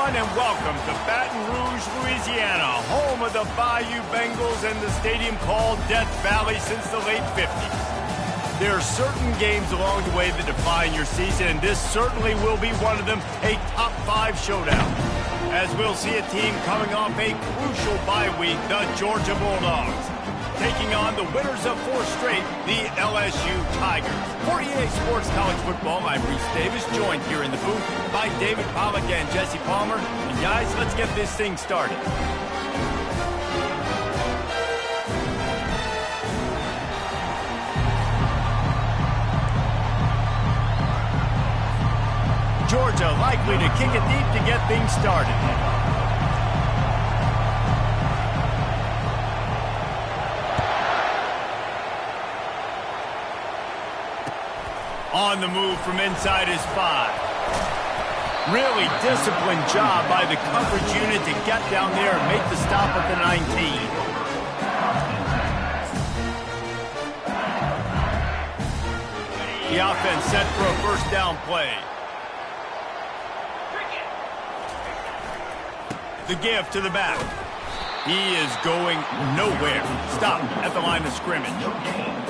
everyone, and welcome to Baton Rouge, Louisiana, home of the Bayou Bengals and the stadium called Death Valley since the late 50s. There are certain games along the way that define your season, and this certainly will be one of them, a top 5 showdown. As we'll see a team coming off a crucial bye week, the Georgia Bulldogs, taking on the winners of 4 straight, the LSU Tigers. 48 Sports College Football, I'm Reese Davis, joined here in the booth by David Pollack and Jesse Palmer. And guys, let's get this thing started. Georgia likely to kick it deep to get things started. On the move from inside his 5. Really disciplined job by the coverage unit to get down there and make the stop at the 19. The offense set for a first down play. The give to the back. He is going nowhere. Stop at the line of scrimmage.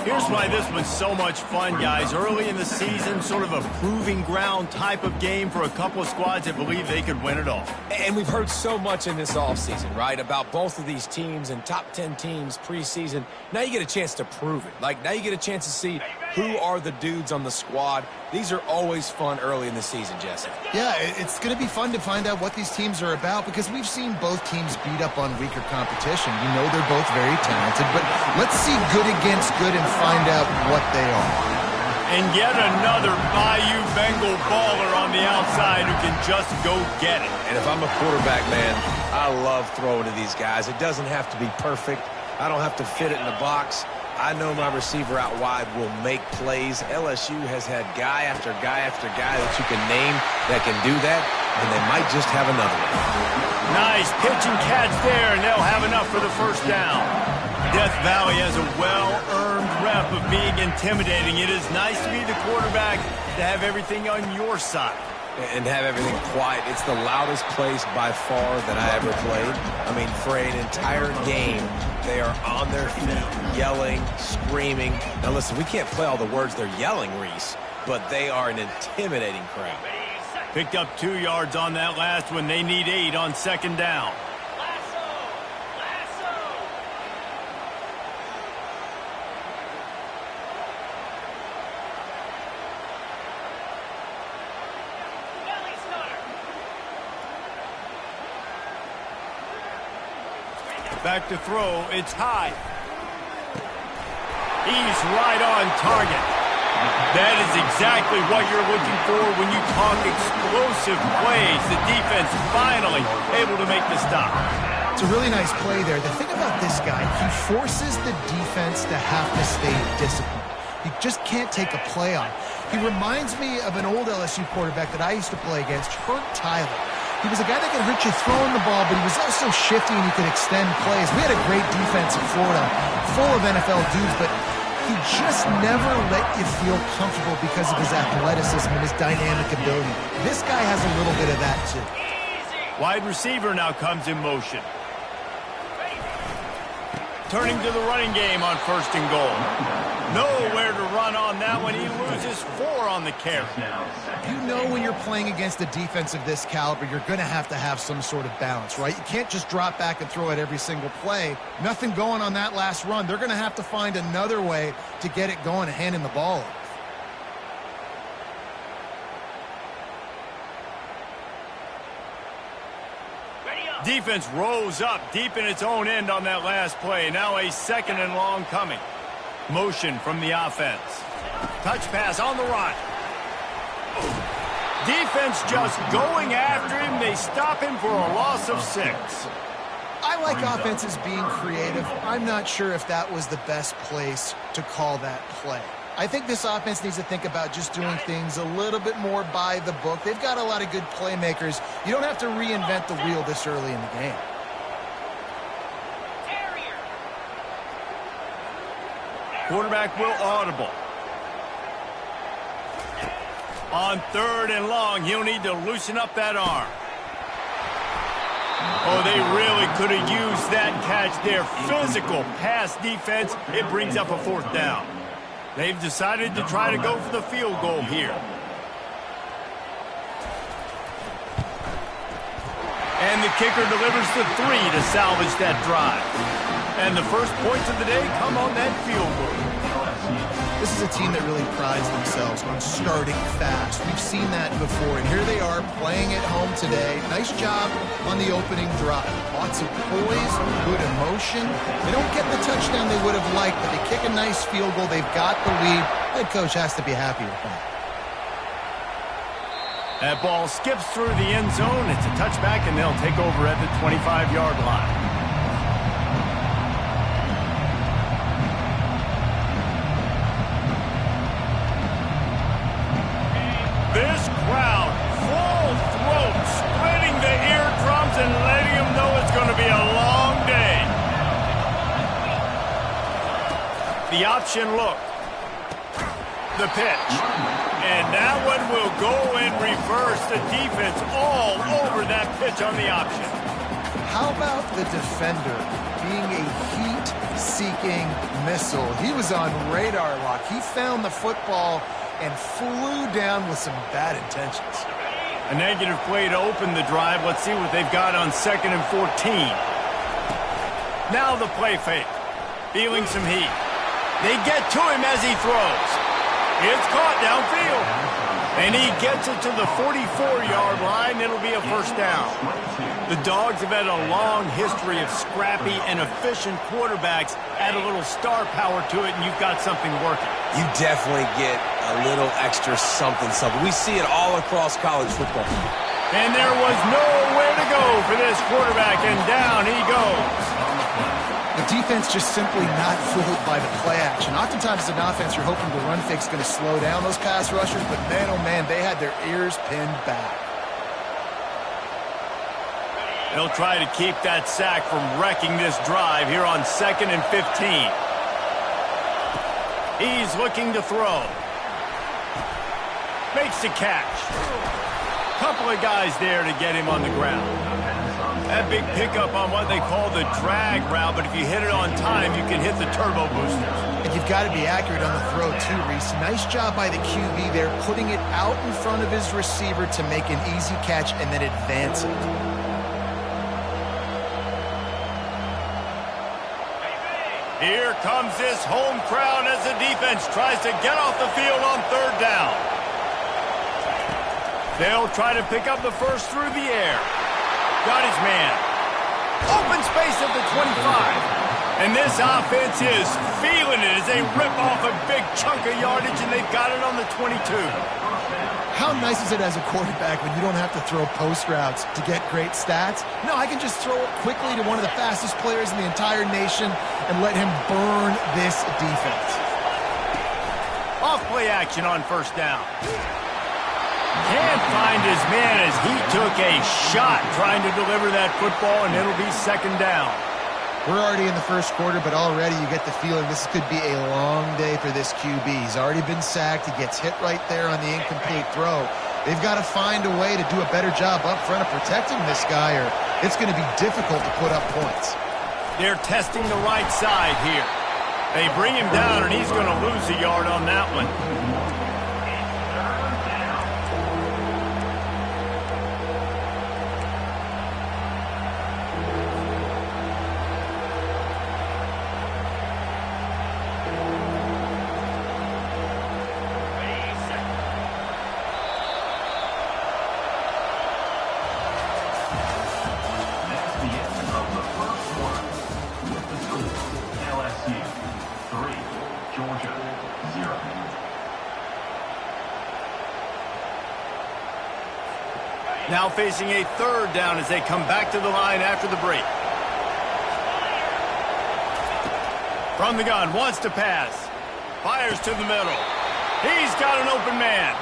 Here's why this was so much fun, guys. Early in the season, sort of a proving ground type of game for a couple of squads that believe they could win it all. And we've heard so much in this offseason, right, about both of these teams and top 10 teams preseason. Now you get a chance to prove it. Like, now you get a chance to see who are the dudes on the squad. These are always fun early in the season, Jesse. Yeah, it's going to be fun to find out what these teams are about because we've seen both teams beat up on weaker competition. You know they're both very talented, but let's see good against good and find out what they are. And yet another Bayou Bengal baller on the outside who can just go get it. And if I'm a quarterback, man, I love throwing to these guys. It doesn't have to be perfect. I don't have to fit it in the box. I know my receiver out wide will make plays. LSU has had guy after guy after guy that you can name that can do that, and they might just have another one. Nice pitch and catch there, and they'll have enough for the first down. Death Valley has a well-earned rep of being intimidating. It is nice to be the quarterback, to have everything on your side. And have everything quiet. It's the loudest place by far that I ever played. I mean, for an entire game, they are on their feet, yelling, screaming. Now listen, we can't play all the words they're yelling, Reese, but they are an intimidating crowd. Picked up 2 yards on that last one. They need 8 on second down. Back to throw, it's high. He's right on target. That is exactly what you're looking for when you talk explosive plays. The defense finally able to make the stop. It's a really nice play there. The thing about this guy, he forces the defense to have to stay disciplined. You just can't take a play on. He reminds me of an old LSU quarterback that I used to play against, Herb Tyler. He was a guy that could hurt you throwing the ball, but he was also shifty and he could extend plays. We had a great defense in Florida, full of NFL dudes, but he just never let you feel comfortable because of his athleticism and his dynamic ability. This guy has a little bit of that, too. Wide receiver now comes in motion. Turning to the running game on first and goal. Nowhere to run on that one. He loses 4 on the carry. You know when you're playing against a defense of this caliber, you're going to have some sort of balance, right? You can't just drop back and throw it every single play. Nothing going on that last run. They're going to have to find another way to get it going and handing the ball off. Defense rose up deep in its own end on that last play. Now a second and long coming. Motion from the offense. Touch pass on the run. Defense just going after him. They stop him for a loss of 6. I like offenses being creative. I'm not sure if that was the best place to call that play. I think this offense needs to think about just doing things a little bit more by the book. They've got a lot of good playmakers. You don't have to reinvent the wheel this early in the game. Quarterback will audible. On 3rd and long, he'll need to loosen up that arm. Oh, they really could have used that catch there. Physical pass defense. It brings up a 4th down. They've decided to try to go for the field goal here. And the kicker delivers the 3 to salvage that drive. And the first points of the day come on that field goal. This is a team that really prides themselves on starting fast. We've seen that before, and here they are playing at home today. Nice job on the opening drive. Lots of poise, good emotion. They don't get the touchdown they would have liked, but they kick a nice field goal. They've got the lead. Head coach has to be happy with that. That ball skips through the end zone. It's a touchback, and they'll take over at the 25-yard line. This crowd, full throat, splitting the eardrums and letting them know it's going to be a long day. The option look. The pitch. And that one will go in reverse. The defense all over that pitch on the option. How about the defender being a heat-seeking missile? He was on radar lock. He found the football and flew down with some bad intentions. A negative play to open the drive. Let's see what they've got on 2nd and 14. Now the play fake. Feeling some heat. They get to him as he throws. It's caught downfield. And he gets it to the 44-yard line. It'll be a 1st down. The Dogs have had a long history of scrappy and efficient quarterbacks. Add a little star power to it, and you've got something working. You definitely get a little extra something. We see it all across college football. And there was nowhere to go for this quarterback, and down he goes. The defense just simply not fooled by the play action. Oftentimes as an offense, you're hoping the run fake's going to slow down those pass rushers, but man, oh man, they had their ears pinned back. They'll try to keep that sack from wrecking this drive here on 2nd and 15. He's looking to throw. Makes the catch. Couple of guys there to get him on the ground. That big pickup on what they call the drag route, but if you hit it on time, you can hit the turbo boosters. And you've got to be accurate on the throw too, Reese. Nice job by the QB there, putting it out in front of his receiver to make an easy catch and then advance it. Here comes this home crowd as the defense tries to get off the field on 3rd down. They'll try to pick up the first through the air. Got his man. Open space at the 25. And this offense is feeling it as they rip off a big chunk of yardage, and they've got it on the 22. How nice is it as a quarterback when you don't have to throw post routes to get great stats? No, I can just throw it quickly to one of the fastest players in the entire nation and let him burn this defense. Off play action on 1st down. Can't find his man as he took a shot trying to deliver that football, and it'll be 2nd down. We're already in the 1st quarter, but already you get the feeling this could be a long day for this QB. He's already been sacked. He gets hit right there on the incomplete throw. They've got to find a way to do a better job up front of protecting this guy, or it's going to be difficult to put up points. They're testing the right side here. They bring him down, and he's going to lose a yard on that one. Now facing a 3rd down as they come back to the line after the break. From the gun, wants to pass. Fires to the middle. He's got an open man.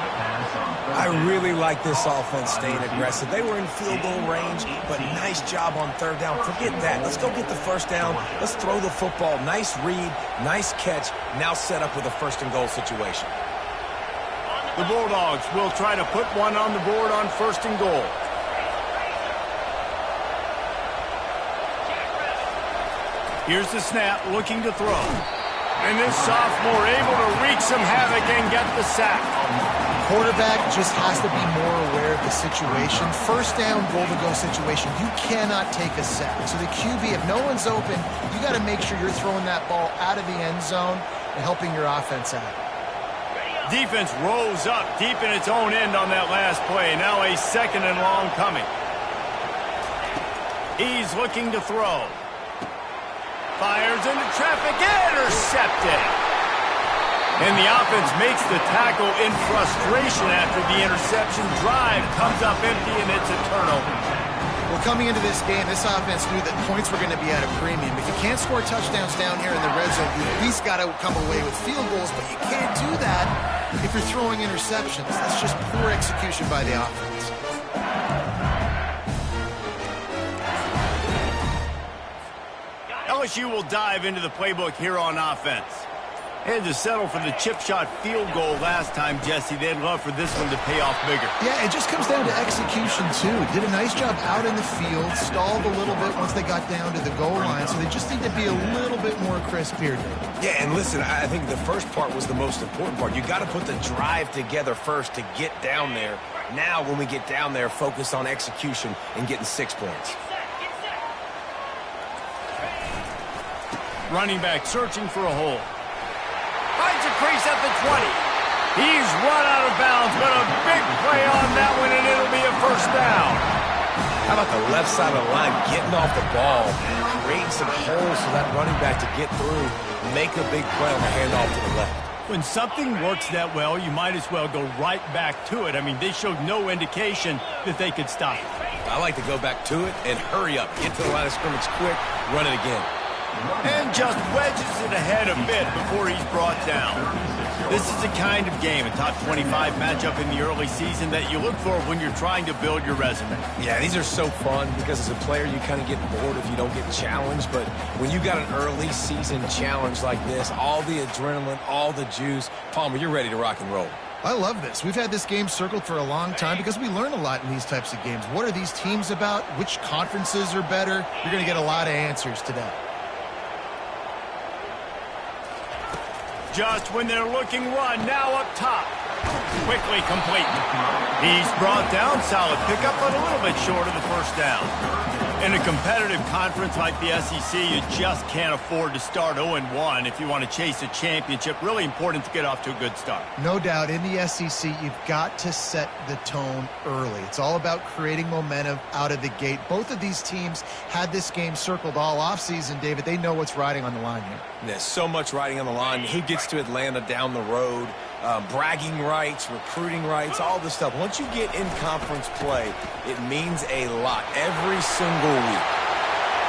I really like this offense staying aggressive. They were in field goal range, but nice job on 3rd down. Forget that. Let's go get the 1st down. Let's throw the football. Nice read, nice catch. Now set up with a 1st and goal situation. The Bulldogs will try to put one on the board on 1st and goal. Here's the snap, looking to throw. And this sophomore able to wreak some havoc and get the sack. Quarterback just has to be more aware of the situation. First down, goal-to-go situation. You cannot take a sack. So the QB, if no one's open, you got to make sure you're throwing that ball out of the end zone and helping your offense out. Defense rolls up deep in its own end on that last play. Now a 2nd and long coming. He's looking to throw. Fires into traffic, intercepted. And the offense makes the tackle in frustration after the interception. Drive comes up empty, and it's a turnover. Well, coming into this game, this offense knew that points were going to be at a premium. If you can't score touchdowns down here in the red zone, you at least got to come away with field goals, but you can't do that if you're throwing interceptions. That's just poor execution by the offense. LSU will dive into the playbook here on offense. And to settle for the chip shot field goal last time, Jesse, they'd love for this one to pay off bigger. Yeah, it just comes down to execution, too. Did a nice job out in the field, stalled a little bit once they got down to the goal line, so they just need to be a little bit more crisp here. Yeah, and listen, I think the first part was the most important part. You got to put the drive together first to get down there. Now, when we get down there, focus on execution and getting 6 points. Running back searching for a hole. Finds a crease at the 20. He's run out of bounds, but a big play on that one, and it'll be a first down. How about the left side of the line getting off the ball, creating some holes for that running back to get through, make a big play on the handoff to the left. When something works that well, you might as well go right back to it. I mean, they showed no indication that they could stop it. I like to go back to it and hurry up. Get to the line of scrimmage quick, run it again. And just wedges it ahead a bit before he's brought down. This is the kind of game, a top 25 matchup in the early season, that you look for when you're trying to build your resume. Yeah, these are so fun because as a player you kind of get bored if you don't get challenged. But when you got an early season challenge like this, all the adrenaline, all the juice, Palmer, you're ready to rock and roll. I love this. We've had this game circled for a long time because we learn a lot in these types of games. What are these teams about? Which conferences are better? You're going to get a lot of answers today. Just when they're looking run, now up top. Quickly complete. He's brought down, solid pickup, but a little bit short of the first down. In a competitive conference like the SEC, you just can't afford to start 0-1 if you want to chase a championship. Really important to get off to a good start. No doubt, in the SEC, you've got to set the tone early. It's all about creating momentum out of the gate. Both of these teams had this game circled all offseason, David. They know what's riding on the line here. There's so much riding on the line. Who gets to Atlanta down the road? Bragging rights, recruiting rights, all this stuff. Once you get in conference play, it means a lot every single week.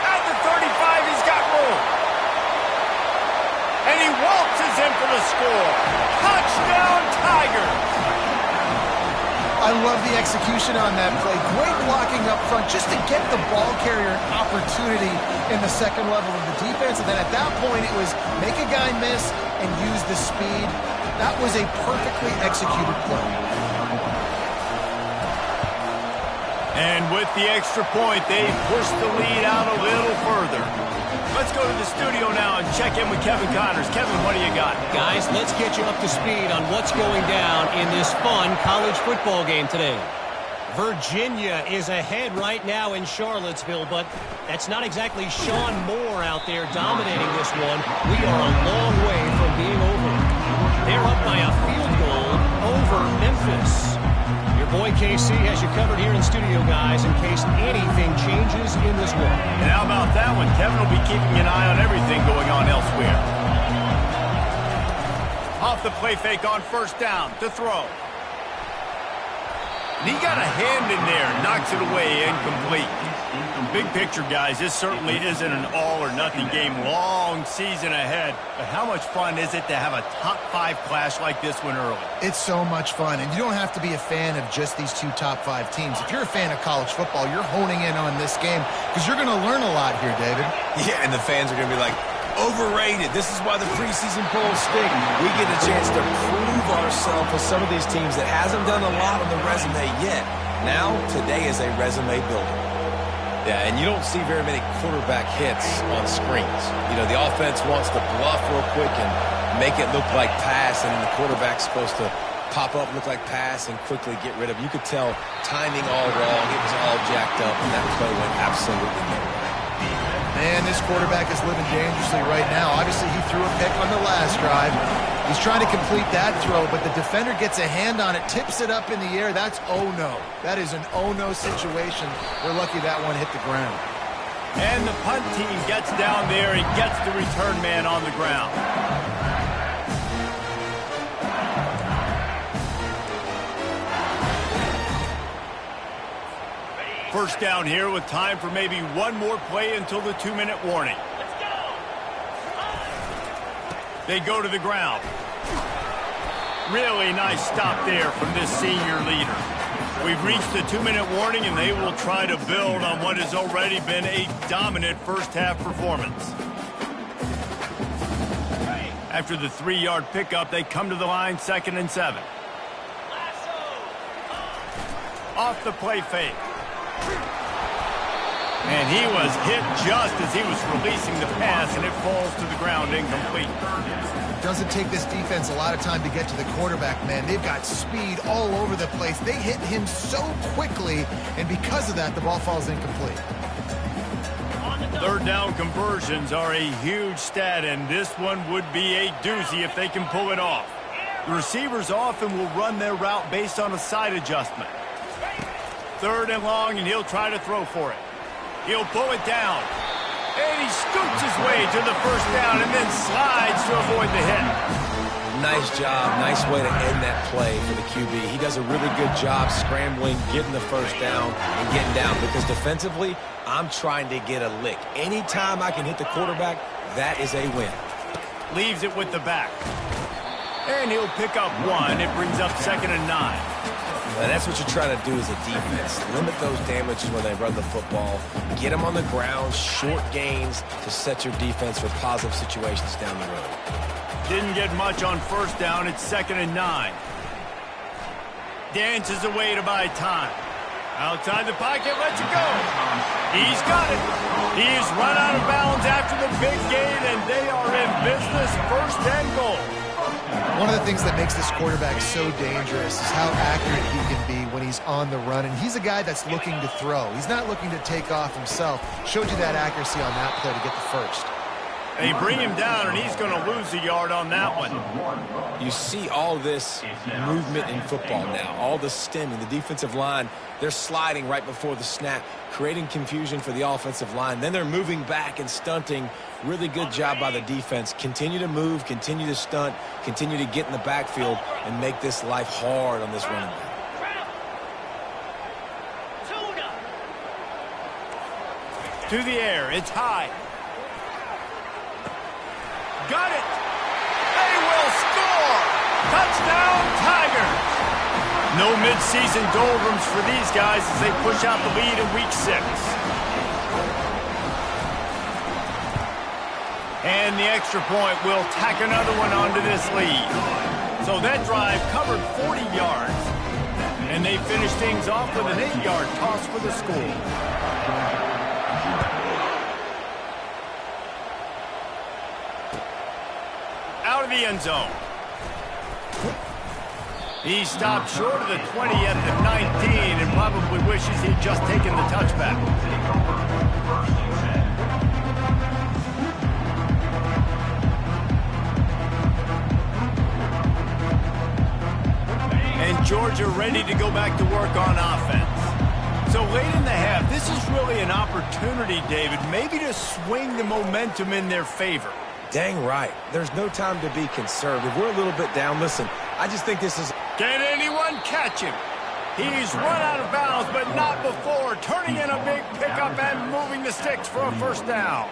At the 35, he's got room. And he waltzes in for the score. Touchdown, Tigers. I love the execution on that play. Great blocking up front just to get the ball carrier an opportunity in the second level of the defense. And then at that point, it was make a guy miss and use the speed. That was a perfectly executed play. And with the extra point, they push the lead out a little further. Let's go to the studio now and check in with Kevin Connors. Kevin, what do you got? Guys, let's get you up to speed on what's going down in this fun college football game today. Virginia is ahead right now in Charlottesville, but that's not exactly Sean Moore out there dominating this one. We are a long way from being over. They're up by a field goal over Memphis. Your boy KC has you covered here in studio, guys, in case anything changes in this one. And how about that one? Kevin will be keeping an eye on everything going on elsewhere. Off the play fake on first down to throw. And he got a hand in there, knocks it away, incomplete. Big picture, guys, this certainly isn't an all-or-nothing game. Long season ahead. But how much fun is it to have a top-5 clash like this one early? It's so much fun, and you don't have to be a fan of just these two top-5 teams. If you're a fan of college football, you're honing in on this game because you're going to learn a lot here, David. Yeah, and the fans are going to be like, overrated. This is why the preseason polls stink. We get a chance to prove ourselves with some of these teams that hasn't done a lot on the resume yet. Now, today is a resume builder. Yeah, and you don't see very many quarterback hits on screens. You know, the offense wants to bluff real quick and make it look like pass, and then the quarterback's supposed to pop up, look like pass, and quickly get rid of it. You could tell timing all wrong. It was all jacked up, and that play went absolutely nowhere. Man, this quarterback is living dangerously right now. Obviously, he threw a pick on the last drive. He's trying to complete that throw, but the defender gets a hand on it, tips it up in the air. That's oh-no. That is an oh-no situation. We're lucky that one hit the ground. And the punt team gets down there and gets the return man on the ground. First down here with time for maybe one more play until the 2-minute warning. They go to the ground. Really nice stop there from this senior leader. We've reached the 2-minute warning, and they will try to build on what has already been a dominant first-half performance. After the 3-yard pickup, they come to the line 2nd and 7. Off the play fake. And he was hit just as he was releasing the pass, and it falls to the ground incomplete. It doesn't take this defense a lot of time to get to the quarterback, man. They've got speed all over the place. They hit him so quickly, and because of that, the ball falls incomplete. Third down conversions are a huge stat, and this one would be a doozy if they can pull it off. The receivers often will run their route based on a side adjustment. 3rd and long, and he'll try to throw for it. He'll pull it down. And he scoots his way to the first down and then slides to avoid the hit. Nice job. Nice way to end that play for the QB. He does a really good job scrambling, getting the first down, and getting down. Because defensively, I'm trying to get a lick. Anytime I can hit the quarterback, that is a win. Leaves it with the back. And he'll pick up 1. It brings up 2nd and 9. And that's what you're trying to do as a defense. Limit those damages when they run the football. Get them on the ground, short gains to set your defense for positive situations down the road. Didn't get much on first down. It's 2nd and 9. Dances away to buy time. Outside the pocket, lets it go. He's got it. He's run out of bounds after the big gain, and they are in business, 1st and goal. One of the things that makes this quarterback so dangerous is how accurate he can be when he's on the run. And he's a guy that's looking to throw. He's not looking to take off himself. Showed you that accuracy on that play to get the first. They bring him down, and he's going to lose a yard on that one. You see all this movement in football now, all the stemming, the defensive line, they're sliding right before the snap, creating confusion for the offensive line. Then they're moving back and stunting. Really good job by the defense. Continue to move, continue to stunt, continue to get in the backfield, and make this life hard on this running back. To the air, it's high. Got it! They will score! Touchdown, Tigers! No midseason doldrums for these guys as they push out the lead in Week 6. And the extra point will tack another one onto this lead. So that drive covered 40 yards. And they finish things off with an 8-yard toss for the score. Out of the end zone. He stopped short of the 20 at the 19 and probably wishes he'd just taken the touchback. And Georgia ready to go back to work on offense. So late in the half, this is really an opportunity, David, maybe to swing the momentum in their favor. Dang right. There's no time to be conservative. We're a little bit down. Listen, I just think this is... Can anyone catch him? He's run out of bounds, but not before. Turning in a big pickup and moving the sticks for a first down.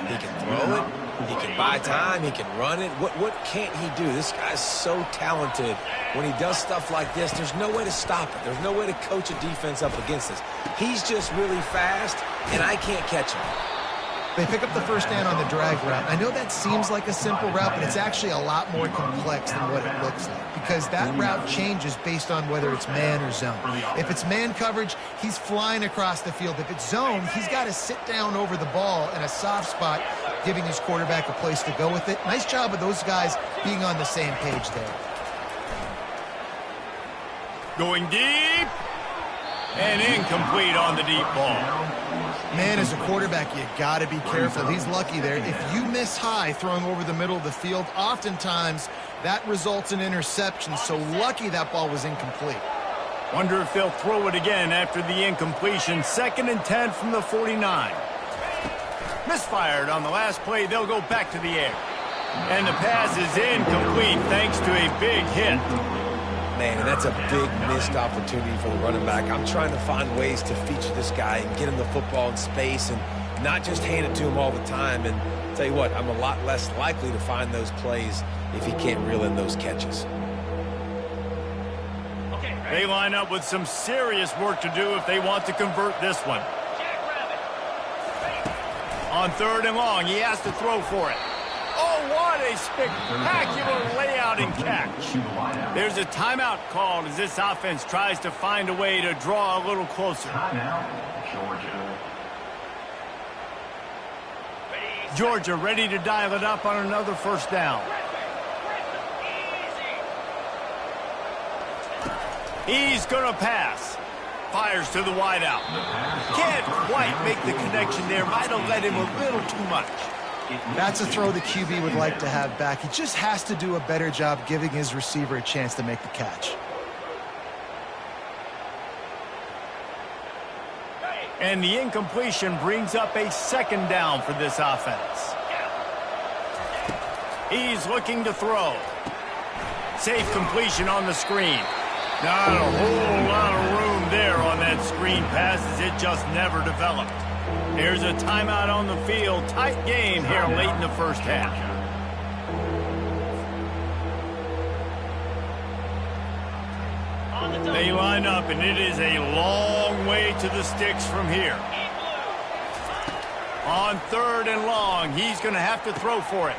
He can throw it. He can buy time. He can run it. What can't he do? This guy's so talented. When he does stuff like this, there's no way to stop it. There's no way to coach a defense up against this. He's just really fast, and I can't catch him. They pick up the first down on the drag route. I know that seems like a simple route, but it's actually a lot more complex than what it looks like because that route changes based on whether it's man or zone. If it's man coverage, he's flying across the field. If it's zone, he's got to sit down over the ball in a soft spot, giving his quarterback a place to go with it. Nice job of those guys being on the same page there. Going deep. And incomplete on the deep ball. Man, as a quarterback, you got to be careful. He's lucky there. If you miss high throwing over the middle of the field, oftentimes that results in interception. So lucky that ball was incomplete. Wonder if they'll throw it again after the incompletion. 2nd and 10 from the 49. Misfired on the last play. They'll go back to the air. And the pass is incomplete thanks to a big hit. Man, and that's a big missed opportunity for the running back. I'm trying to find ways to feature this guy and get him the football in space and not just hand it to him all the time. And tell you what, I'm a lot less likely to find those plays if he can't reel in those catches. They line up with some serious work to do if they want to convert this one. On 3rd and long, he has to throw for it. Oh, what a spectacular layout and catch. There's a timeout called as this offense tries to find a way to draw a little closer. Georgia ready to dial it up on another first down. He's going to pass. Fires to the wideout. Can't quite make the connection there. Might have led him a little too much. That's a throw the QB would like to have back. He just has to do a better job giving his receiver a chance to make the catch. And the incompletion brings up a 2nd down for this offense. He's looking to throw. Safe completion on the screen. Not a whole lot of room there on that screen pass as it just never developed. Here's a timeout on the field. Tight game here late in the first half. They line up, and it is a long way to the sticks from here. On 3rd and long, he's going to have to throw for it.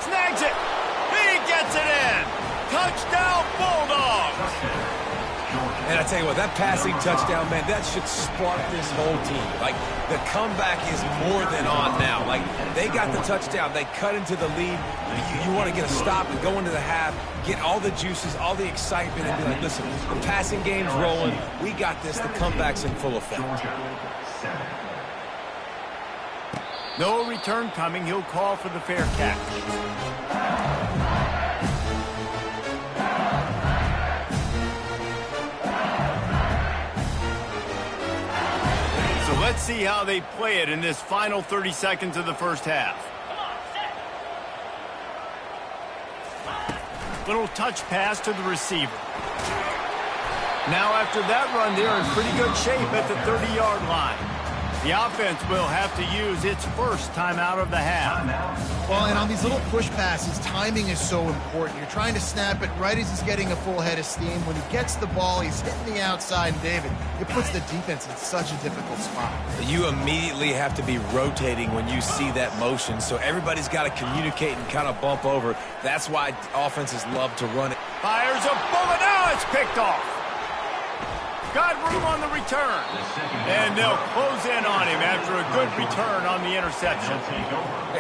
Snags it. He gets it in. Touchdown, Bulldogs. And I tell you what, that passing touchdown, man, that should spark this whole team. Like, the comeback is more than on now. Like, they got the touchdown. They cut into the lead. You want to get a stop and go into the half, get all the juices, all the excitement, and be like, listen, the passing game's rolling. We got this. The comeback's in full effect. No return coming. He'll call for the fair catch. Let's see how they play it in this final 30 seconds of the first half. Little touch pass to the receiver. Now after that run, they're in pretty good shape at the 30-yard line. The offense will have to use its first timeout of the half. Well, and on these little push passes, timing is so important. You're trying to snap it right as he's getting a full head of steam. When he gets the ball, he's hitting the outside, and David, it puts the defense in such a difficult spot. You immediately have to be rotating when you see that motion, so everybody's got to communicate and kind of bump over. That's why offenses love to run it. Fires a bullet. Now it's picked off. Got room on the return. And they'll close in on him after a good return on the interception.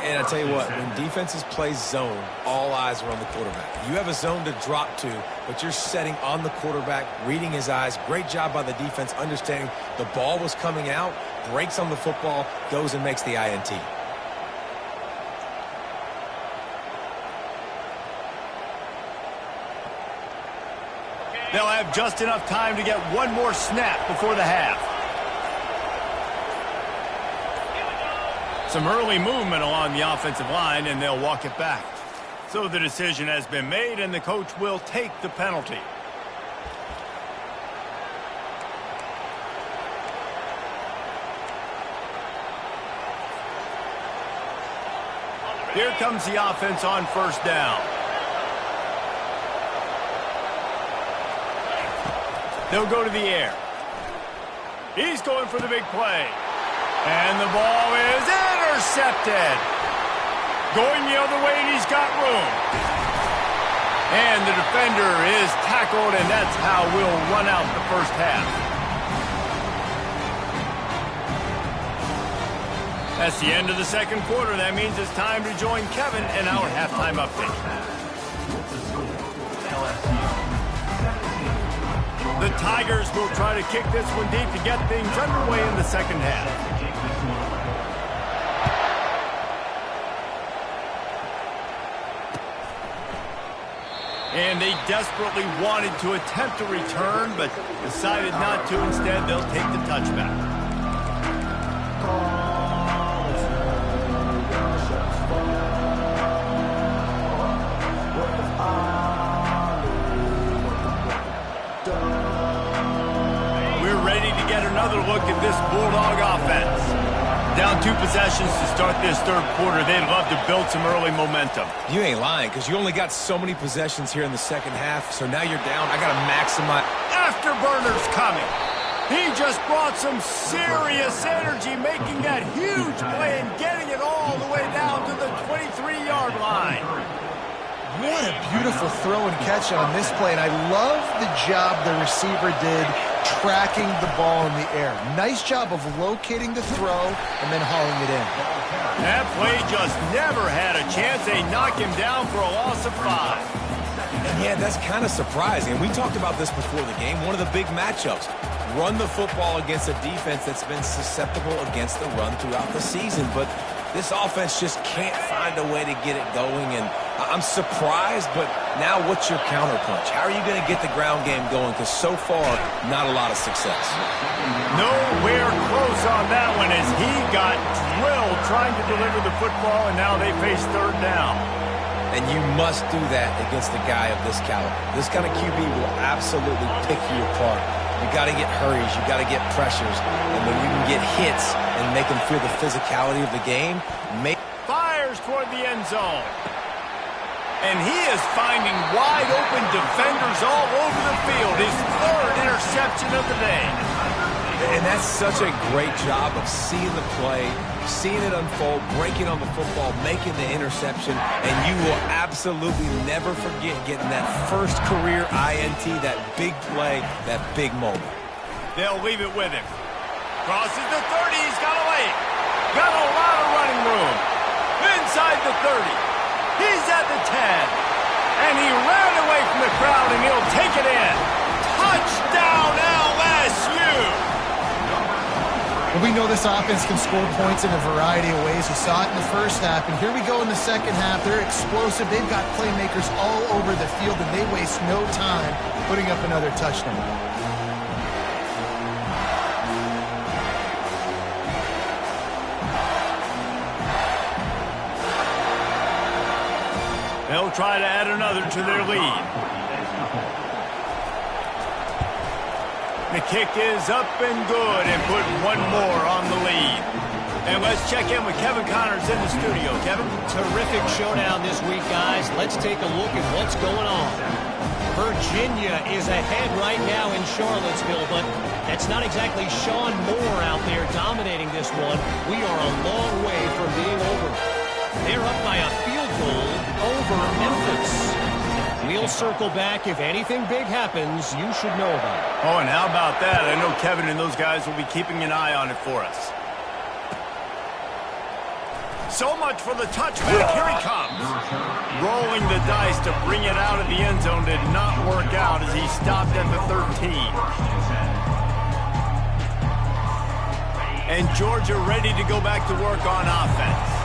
And I tell you what, when defenses play zone, all eyes are on the quarterback. You have a zone to drop to, but you're setting on the quarterback, reading his eyes. Great job by the defense, understanding the ball was coming out, breaks on the football, goes and makes the INT. They'll have just enough time to get one more snap before the half. Some early movement along the offensive line, and they'll walk it back. So the decision has been made, and the coach will take the penalty. Here comes the offense on first down. They'll go to the air. He's going for the big play. And the ball is Intercepted. Going the other way, and he's got room. And the defender is tackled, and that's how we'll run out the first half. That's the end of the second quarter. That means it's time to join Kevin in our halftime update. The Tigers will try to kick this one deep to get things underway in the second half. And they desperately wanted to attempt a return, but decided not to. Instead, they'll take the touchback. We're ready to get another look at this Bulldog offense. Down 2 possessions to start this third quarter. They'd love to build some early momentum. You ain't lying, because you only got so many possessions here in the second half, so now you're down. I got to maximize. Afterburner's coming. He just brought some serious energy, making that huge play and getting it all the way down to the 23-yard line. What a beautiful throw and catch on this play, and I love the job the receiver did tracking the ball in the air. Nice job of locating the throw and then hauling it in. That play just never had a chance. They knock him down for a loss of 5. And yeah, that's kind of surprising. We talked about this before the game. One of the big matchups. Run the football against a defense that's been susceptible against the run throughout the season. But this offense just can't find a way to get it going. And I'm surprised, but now what's your counterpunch? How are you going to get the ground game going? Because so far, not a lot of success. Nowhere close on that one as he got drilled trying to deliver the football, and now they face third down. And you must do that against a guy of this caliber. This kind of QB will absolutely pick you apart. You got to get hurries. You got to get pressures. And when you can get hits and make them feel the physicality of the game, fires toward the end zone. And he is finding wide open defenders all over the field. His third interception of the day. And that's such a great job of seeing the play, seeing it unfold, breaking on the football, making the interception, and you will absolutely never forget getting that first career INT, that big play, that big moment. They'll leave it with him. Crosses the 30, he's got a lane. Got a lot of running room. Inside the 30. He's at the 10. And he ran away from the crowd, and he'll take it in. Touchdown, LSU! Well, we know this offense can score points in a variety of ways. You saw it in the first half, and here we go in the second half. They're explosive. They've got playmakers all over the field, and they waste no time putting up another touchdown. They'll try to add another to their lead. The kick is up and good and put one more on the lead. And let's check in with Kevin Connors in the studio. Kevin? Terrific showdown this week, guys. Let's take a look at what's going on. Virginia is ahead right now in Charlottesville, but that's not exactly Sean Moore out there dominating this one. We are a long way from being over. They're up by a field goal over Memphis. We'll circle back. If anything big happens, you should know about it. Oh, and how about that? I know Kevin and those guys will be keeping an eye on it for us. So much for the touchback. Here he comes. Rolling the dice to bring it out of the end zone did not work out as he stopped at the 13. And Georgia ready to go back to work on offense.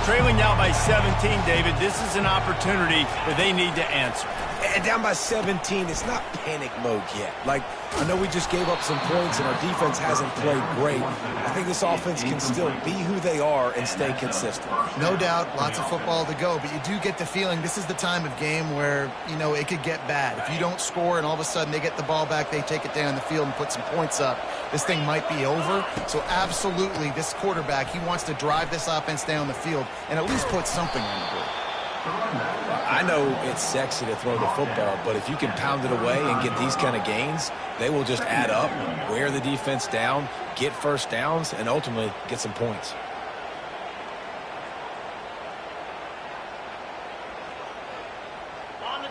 Trailing now by 17, David. This is an opportunity that they need to answer. And down by 17, it's not panic mode yet. Like, I know we just gave up some points and our defense hasn't played great. I think this offense can still be who they are and stay consistent. No doubt, lots of football to go, but you do get the feeling this is the time of game where, you know, it could get bad. If you don't score and all of a sudden they get the ball back, they take it down the field and put some points up, this thing might be over. So absolutely, this quarterback, he wants to drive this offense down the field and at least put something on the board. I know it's sexy to throw the football, but if you can pound it away and get these kind of gains, they will just add up, wear the defense down, get first downs, and ultimately get some points.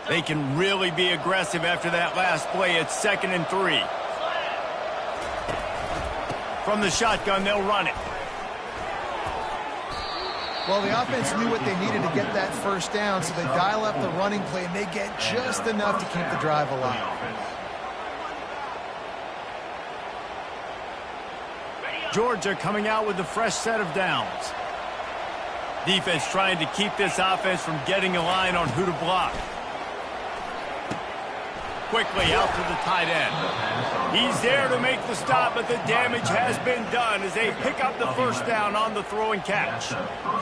They can really be aggressive after that last play. It's 2nd and 3. From the shotgun, they'll run it. Well, the offense knew what they needed to get that first down, so they dial up the running play, and they get just enough to keep the drive alive. Georgia coming out with a fresh set of downs. Defense trying to keep this offense from getting a line on who to block. Quickly out to the tight end. He's there to make the stop, but the damage has been done as they pick up the first down on the throw and catch.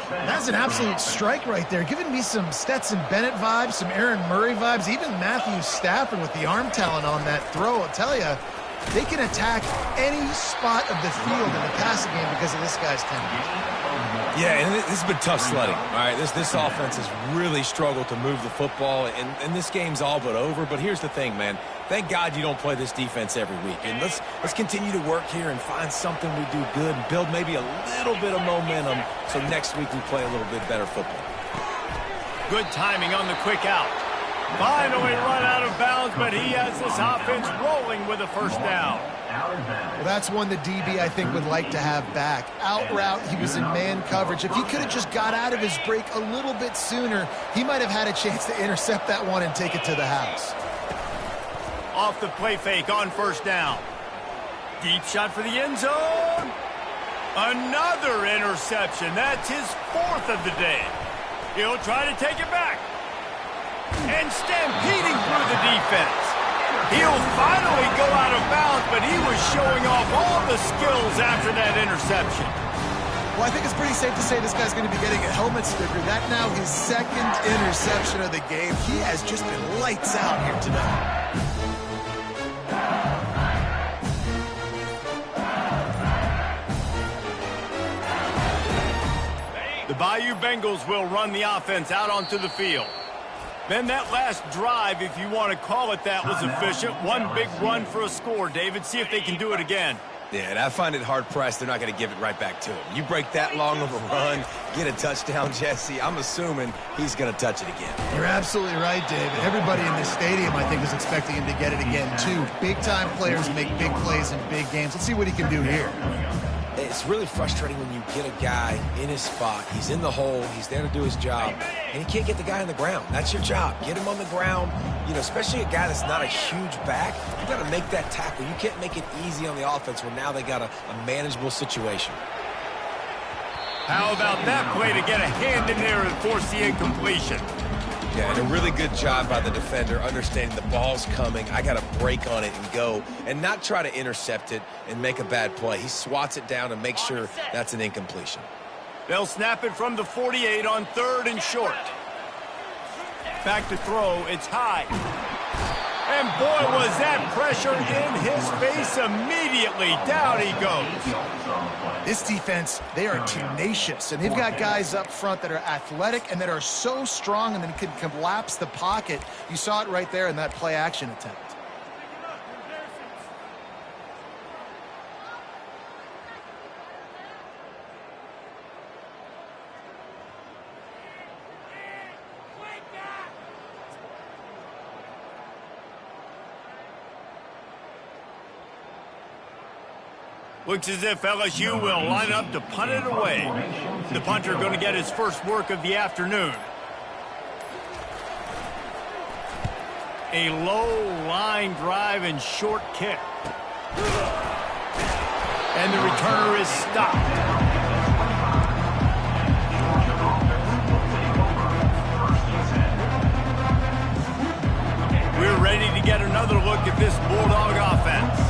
That's an absolute strike right there, giving me some Stetson Bennett vibes, some Aaron Murray vibes, even Matthew Stafford with the arm talent on that throw. I'll tell you, they can attack any spot of the field in the passing game because of this guy's tendency. Yeah, and this has been tough sledding. All right, this offense has really struggled to move the football, and this game's all but over. But here's the thing, man. Thank God you don't play this defense every week. And let's continue to work here and find something we do good and build maybe a little bit of momentum so next week we play a little bit better football. Good timing on the quick out. Finally run out of bounds, but he has this offense rolling with a first down. Well, that's one the DB, I think, would like to have back. Out route, he was in man coverage. If he could have just got out of his break a little bit sooner, he might have had a chance to intercept that one and take it to the house. Off the play fake on first down. Deep shot for the end zone. Another interception. That's his 4th of the day. He'll try to take it back. And stampeding through the defense. He'll finally go out of bounds, but he was showing off all the skills after that interception. Well, I think it's pretty safe to say this guy's going to be getting a helmet sticker. That now his 2nd interception of the game. He has just been lights out here today. The Bayou Bengals will run the offense out onto the field. Then that last drive, if you want to call it that, was efficient. One big run for a score, David. See if they can do it again. Yeah, and I find it hard-pressed they're not going to give it right back to him. You break that long of a run, get a touchdown, Jesse, I'm assuming he's going to touch it again. You're absolutely right, David. Everybody in this stadium, I think, is expecting him to get it again, too. Big-time players make big plays in big games. Let's see what he can do here. It's really frustrating when you get a guy in his spot. He's in the hole. He's there to do his job. And you can't get the guy on the ground. That's your job. Get him on the ground. You know, especially a guy that's not a huge back. You got to make that tackle. You can't make it easy on the offense when now they got a manageable situation. How about that play to get a hand in there and force the incompletion? Yeah, and a really good job by the defender understanding the ball's coming. I got to break on it and go and not try to intercept it and make a bad play. He swats it down and makes sure that's an incompletion. They'll snap it from the 48 on 3rd and short. Back to throw. It's high. And boy, was that pressure in his face immediately. Down he goes. This defense, they are tenacious, and they've got guys up front that are athletic and that are so strong and then can collapse the pocket. You saw it right there in that play-action attempt. Looks as if LSU will line up to punt it away. The punter going to get his first work of the afternoon. A low line drive and short kick. And the returner is stopped. We're ready to get another look at this Bulldog offense.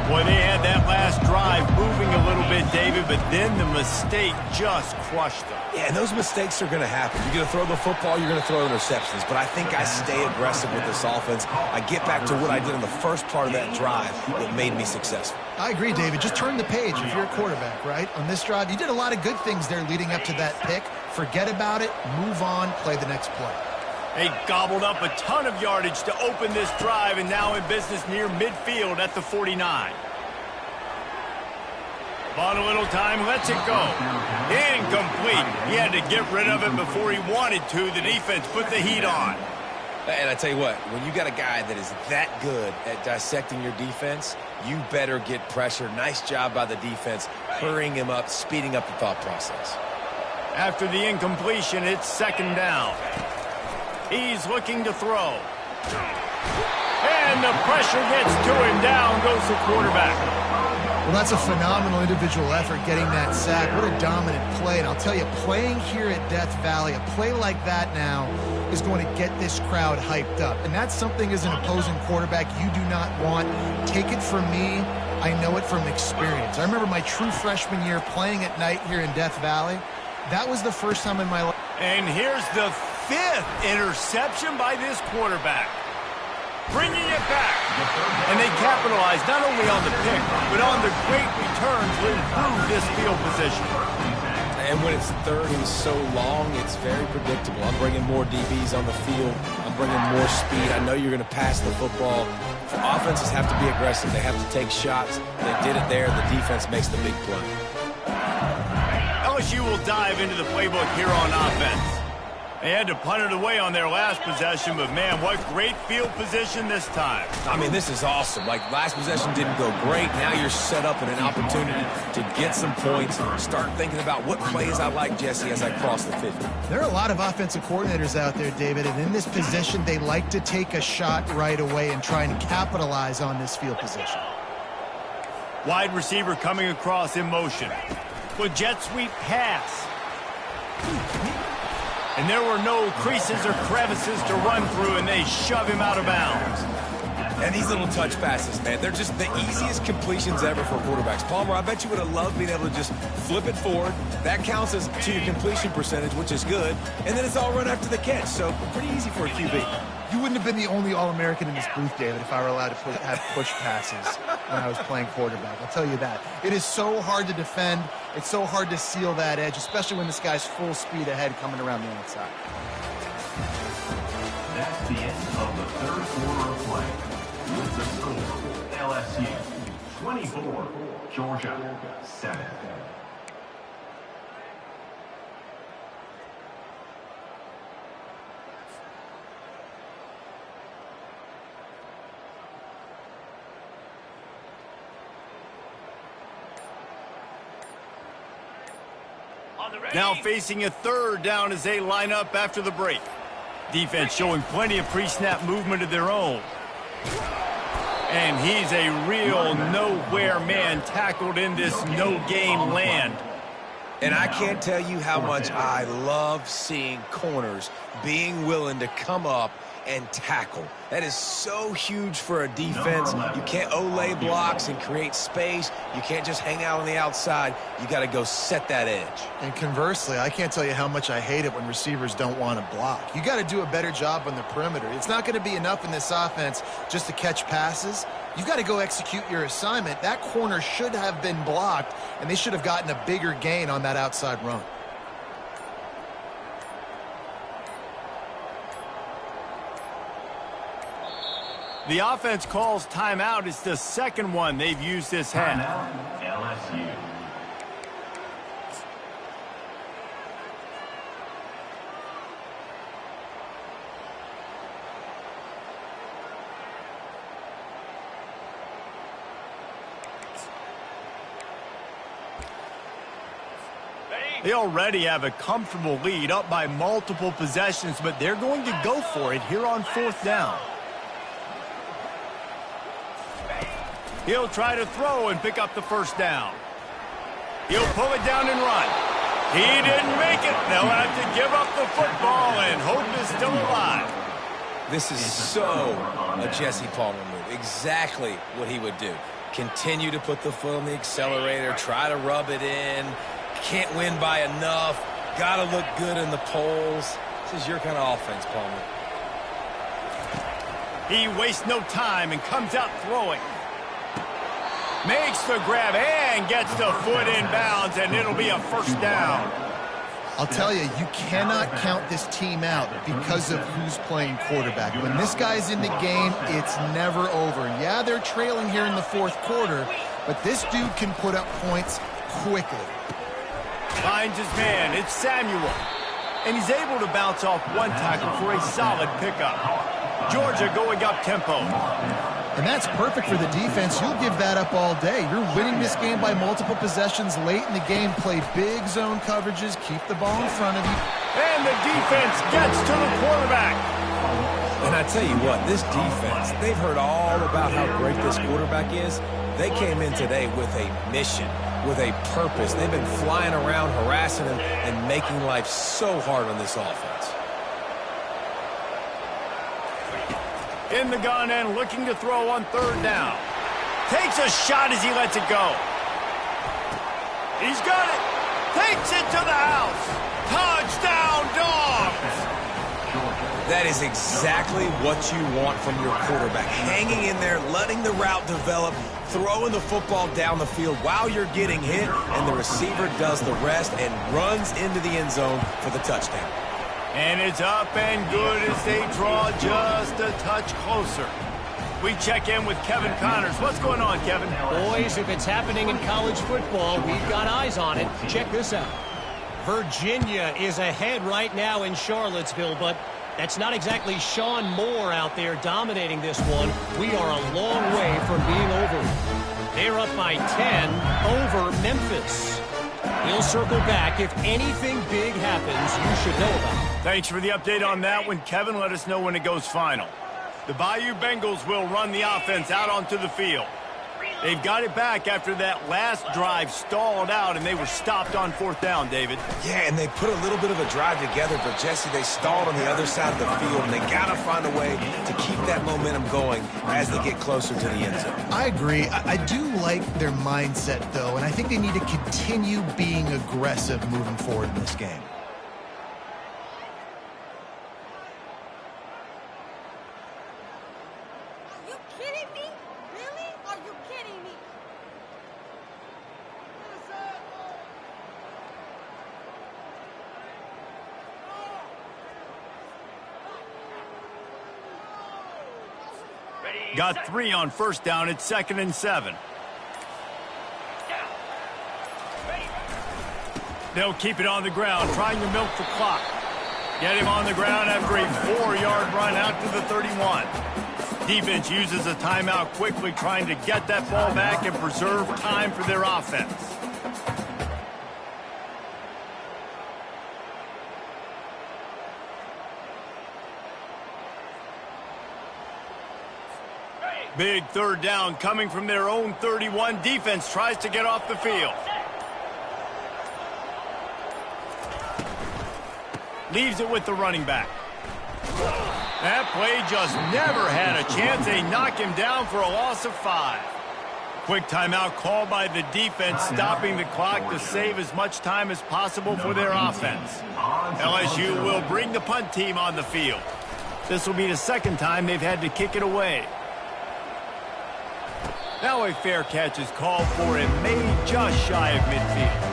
Boy, they had that last drive moving a little bit, David, but then the mistake just crushed them. Yeah, and those mistakes are going to happen. You're going to throw the football, you're going to throw interceptions. But I think I stay aggressive with this offense. I get back to what I did in the first part of that drive that made me successful. I agree, David. Just turn the page if you're a quarterback, right? On this drive, you did a lot of good things there leading up to that pick. Forget about it, move on, play the next play. They gobbled up a ton of yardage to open this drive and now in business near midfield at the 49. Bought a little time, lets it go. Incomplete. He had to get rid of it before he wanted to. The defense put the heat on. And I tell you what, when you got a guy that is that good at dissecting your defense, you better get pressure. Nice job by the defense, hurrying him up, speeding up the thought process. After the incompletion, it's second down. He's looking to throw. And the pressure gets to him. Down goes the quarterback. Well, that's a phenomenal individual effort getting that sack. What a dominant play. And I'll tell you, playing here at Death Valley, a play like that now is going to get this crowd hyped up. And that's something as an opposing quarterback you do not want. Take it from me. I know it from experience. I remember my true freshman year playing at night here in Death Valley. That was the first time in my life. And here's the 5th interception by this quarterback. Bringing it back. And they capitalize not only on the pick, but on the great return to improve this field position. And when it's third and so long, it's very predictable. I'm bringing more DBs on the field. I'm bringing more speed. I know you're going to pass the football. Offenses have to be aggressive. They have to take shots. They did it there. The defense makes the big play. LSU will dive into the playbook here on offense. They had to punt it away on their last possession, but man, what great field position this time. I mean, this is awesome. Like, last possession didn't go great. Now you're set up in an opportunity to get some points. Start thinking about what plays I like, Jesse, as I cross the 50. There are a lot of offensive coordinators out there, David, and in this position, they like to take a shot right away and try and capitalize on this field position. Wide receiver coming across in motion. With jet sweep pass. And there were no creases or crevices to run through, and they shove him out of bounds. And these little touch passes, man, they're just the easiest completions ever for quarterbacks. Palmer, I bet you would have loved being able to just flip it forward. That counts as to your completion percentage, which is good. And then it's all run after the catch, so pretty easy for a QB. You wouldn't have been the only All-American in this booth, David, if I were allowed to have push passes when I was playing quarterback. I'll tell you that. It is so hard to defend. It's so hard to seal that edge, especially when this guy's full speed ahead coming around the outside. That's the end of the third quarter of play. With the score, LSU 24, Georgia 7. Now facing a third down as they line up after the break. Defense showing plenty of pre-snap movement of their own. And he's a real nowhere man tackled in this no-gain land. And I can't tell you how much I love seeing corners being willing to come up and tackle. That is so huge for a defense. You can't olay blocks and create space. You can't just hang out on the outside. You got to go set that edge. And conversely, I can't tell you how much I hate it when receivers don't want to block. You got to do a better job on the perimeter. It's not going to be enough in this offense just to catch passes. You've got to go execute your assignment. That corner should have been blocked, and they should have gotten a bigger gain on that outside run. The offense calls timeout. It's the second one they've used this half. LSU. They already have a comfortable lead, up by multiple possessions, but they're going to go for it here on fourth down. He'll try to throw and pick up the first down. He'll pull it down and run. He didn't make it. They'll have to give up the football, and hope is still alive. This is so a Jesse Palmer move. Exactly what he would do. Continue to put the foot on the accelerator, try to rub it in. Can't win by enough. Got to look good in the polls. This is your kind of offense, Palmer. He wastes no time and comes out throwing. Makes the grab and gets the foot in bounds, and it'll be a first down. I'll tell you, you cannot count this team out because of who's playing quarterback. When this guy's in the game, it's never over. Yeah, they're trailing here in the fourth quarter, but this dude can put up points quickly. Finds his man. It's Samuel. And he's able to bounce off one tackle for a solid pickup. Georgia going up tempo. And that's perfect for the defense. You'll give that up all day. You're winning this game by multiple possessions late in the game. Play big zone coverages. Keep the ball in front of you. And the defense gets to the quarterback. And I tell you what, this defense, they've heard all about how great this quarterback is. They came in today with a mission, with a purpose. They've been flying around, harassing him, and making life so hard on this offense. In the gun and looking to throw on third down. Takes a shot as he lets it go. He's got it. Takes it to the house. Touchdown, Dogs. That is exactly what you want from your quarterback. Hanging in there, letting the route develop, throwing the football down the field while you're getting hit, and the receiver does the rest and runs into the end zone for the touchdown. And it's up and good as they draw just a touch closer. We check in with Kevin Connors. What's going on, Kevin? Boys, if it's happening in college football, we've got eyes on it. Check this out. Virginia is ahead right now in Charlottesville, but that's not exactly Sean Moore out there dominating this one. We are a long way from being over. They're up by 10 over Memphis. He'll circle back if anything big happens you should know about. Thanks for the update on that one, Kevin. Let us know when it goes final. The Bayou Bengals will run the offense out onto the field. They've got it back after that last drive stalled out, and they were stopped on fourth down, David. Yeah, and they put a little bit of a drive together, but, Jesse, they stalled on the other side of the field, and they got to find a way to keep that momentum going as they get closer to the end zone. I agree. I do like their mindset, though, and I think they need to continue being aggressive moving forward in this game. Got 3 on first down. It's 2nd and 7. They'll keep it on the ground, trying to milk the clock. Get him on the ground after a 4-yard run out to the 31. Defense uses a timeout quickly, trying to get that ball back and preserve time for their offense. Big third down coming from their own 31. Defense tries to get off the field. Leaves it with the running back. That play just never had a chance. They knock him down for a loss of 5. Quick timeout called by the defense, stopping the clock to save as much time as possible for their offense. LSU will bring the punt team on the field. This will be the second time they've had to kick it away. Now a fair catch is called for and made just shy of midfield.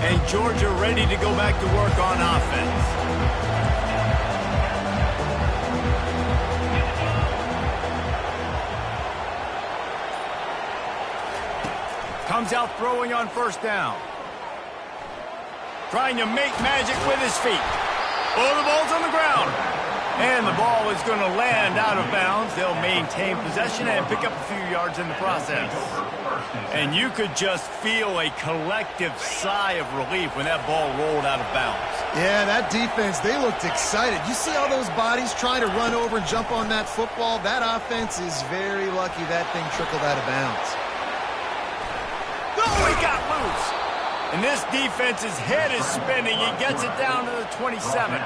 And Georgia ready to go back to work on offense. Comes out throwing on first down. Trying to make magic with his feet. Oh, the ball's on the ground. And the ball is going to land out of bounds. They'll maintain possession and pick up a few yards in the process. And you could just feel a collective sigh of relief when that ball rolled out of bounds. Yeah, that defense, they looked excited. You see all those bodies trying to run over and jump on that football? That offense is very lucky that thing trickled out of bounds. Oh, he got loose. And this defense's head is spinning. He gets it down to the 27.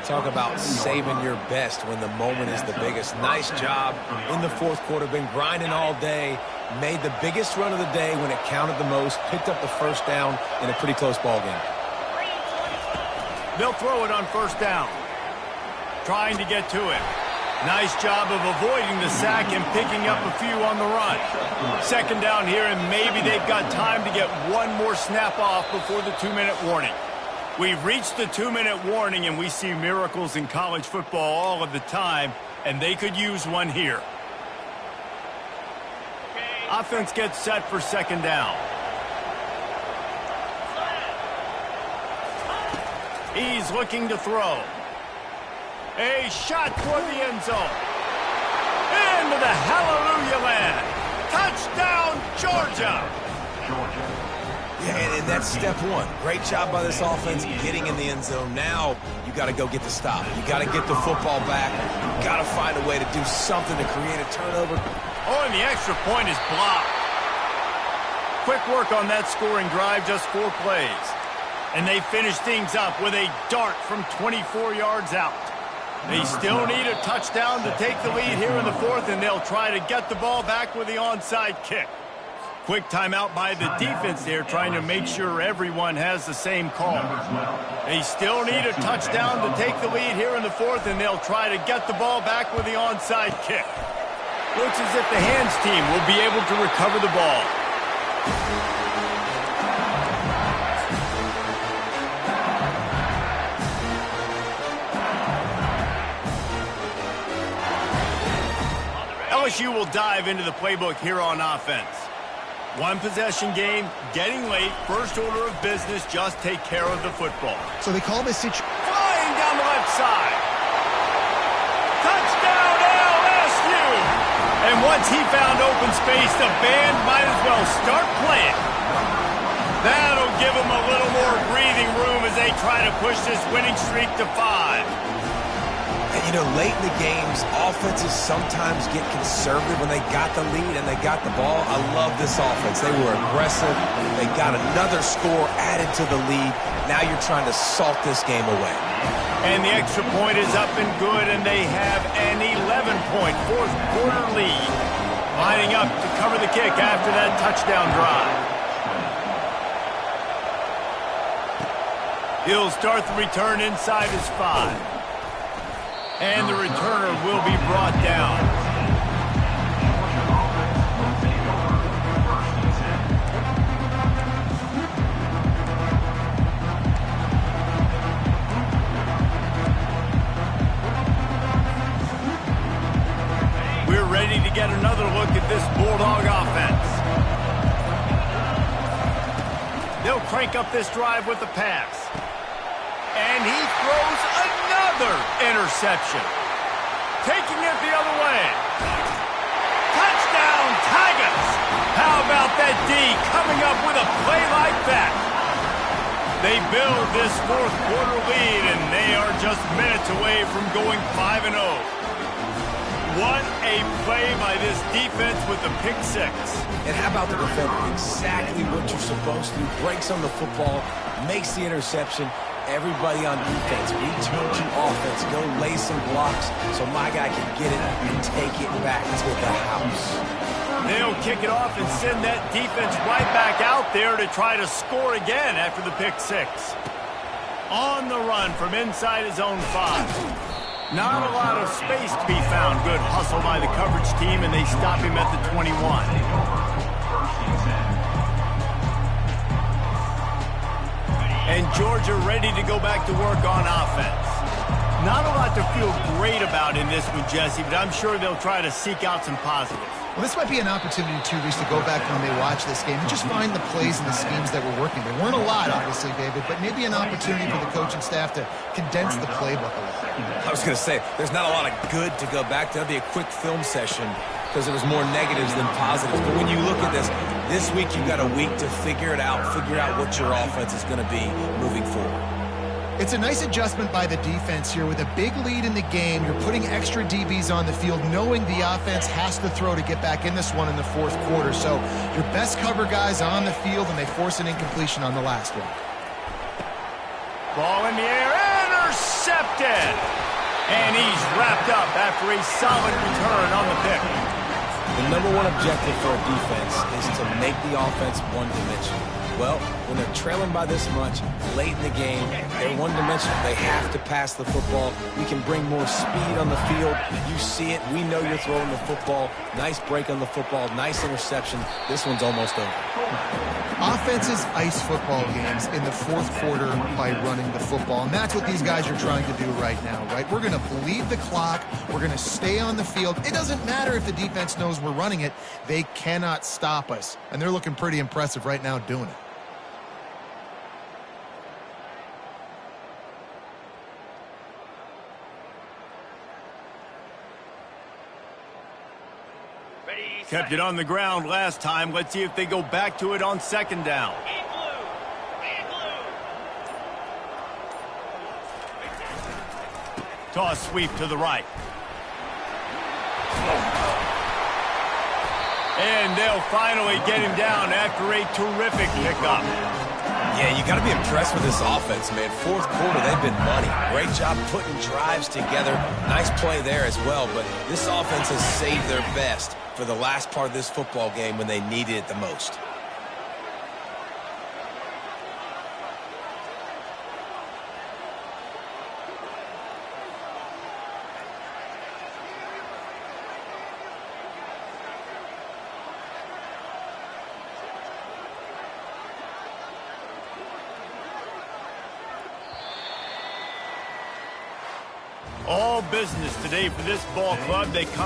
Talk about saving your best when the moment is the biggest. Nice job in the fourth quarter. Been grinding all day. Made the biggest run of the day when it counted the most. Picked up the first down in a pretty close ball game. They'll throw it on first down. Trying to get to it. Nice job of avoiding the sack and picking up a few on the run. Second down here, and maybe they've got time to get one more snap off before the 2-minute warning. We've reached the 2-minute warning, and we see miracles in college football all of the time, and they could use one here. Offense gets set for second down. He's looking to throw. A shot toward the end zone. Into the hallelujah land. Touchdown, Georgia. Yeah, and that's step one. Great job by this offense getting in the end zone. Now you got to go get the stop. You got to get the football back. You got to find a way to do something to create a turnover. Oh, and the extra point is blocked. Quick work on that scoring drive, just 4 plays. And they finish things up with a dart from 24 yards out. They still need a touchdown to take the lead here in the 4th, and they'll try to get the ball back with the onside kick. Quick timeout by the defense there, trying to make sure everyone has the same call. They still need a touchdown to take the lead here in the 4th, and they'll try to get the ball back with the onside kick. Looks as if the hands team will be able to recover the ball. LSU will dive into the playbook here on offense. 1 possession game, getting late, first order of business, just take care of the football. So they call this situation. Flying down the left side. Touchdown, LSU! And once he found open space, the band might as well start playing. That'll give them a little more breathing room as they try to push this winning streak to 5. And, you know, late in the games, offenses sometimes get conservative when they got the lead and they got the ball. I love this offense. They were aggressive. They got another score added to the lead. Now you're trying to salt this game away. And the extra point is up and good, and they have an 11-point fourth-quarter lead. Lining up to cover the kick after that touchdown drive. He'll start the return inside his 5. And the returner will be brought down. We're ready to get another look at this Bulldog offense. They'll crank up this drive with the pass. And he throws another interception. Taking it the other way. Touchdown, Tigers! How about that D coming up with a play like that? They build this fourth-quarter lead, and they are just minutes away from going 5-0. What a play by this defense with the pick 6. And how about the defender? Exactly what you're supposed to do. Breaks on the football, makes the interception. Everybody on defense, return to offense, go lay some blocks so my guy can get it and take it back to the house. They'll kick it off and send that defense right back out there to try to score again after the pick 6. On the run from inside his own 5. Not a lot of space to be found. Good hustle by the coverage team, and they stop him at the 21. And Georgia ready to go back to work on offense. Not a lot to feel great about in this one, Jesse, but I'm sure they'll try to seek out some positives. Well, this might be an opportunity, too, Reese, to go back when they watch this game and just find the plays and the schemes that were working. There weren't a lot, obviously, David, but maybe an opportunity for the coaching staff to condense the playbook a little. I was going to say, there's not a lot of good to go back to. That'll be a quick film session because there was more negatives than positives. But when you look at this week you've got a week to figure it out, figure out what your offense is going to be moving forward. It's a nice adjustment by the defense here. With a big lead in the game, you're putting extra DBs on the field, knowing the offense has to throw to get back in this one in the 4th quarter. So your best cover guys on the field, and they force an incompletion on the last one. Ball in the air, intercepted! And he's wrapped up after a solid return on the pick. The number one objective for a defense is to make the offense one-dimensional. Well, when they're trailing by this much, late in the game, they're one-dimensional. They have to pass the football. We can bring more speed on the field. You see it. We know you're throwing the football. Nice break on the football. Nice interception. This one's almost over. Offenses ice football games in the 4th quarter by running the football, and that's what these guys are trying to do right now, right? We're going to bleed the clock. We're going to stay on the field. It doesn't matter if the defense knows we're running it. They cannot stop us, and they're looking pretty impressive right now doing it. Kept it on the ground last time. Let's see if they go back to it on second down. Toss sweep to the right. And they'll finally get him down after a terrific pickup. Yeah, you got to be impressed with this offense, man. Fourth quarter, they've been money. Great job putting drives together. Nice play there as well, but this offense has saved their best for the last part of this football game when they needed it the most. All business today for this ball club. They come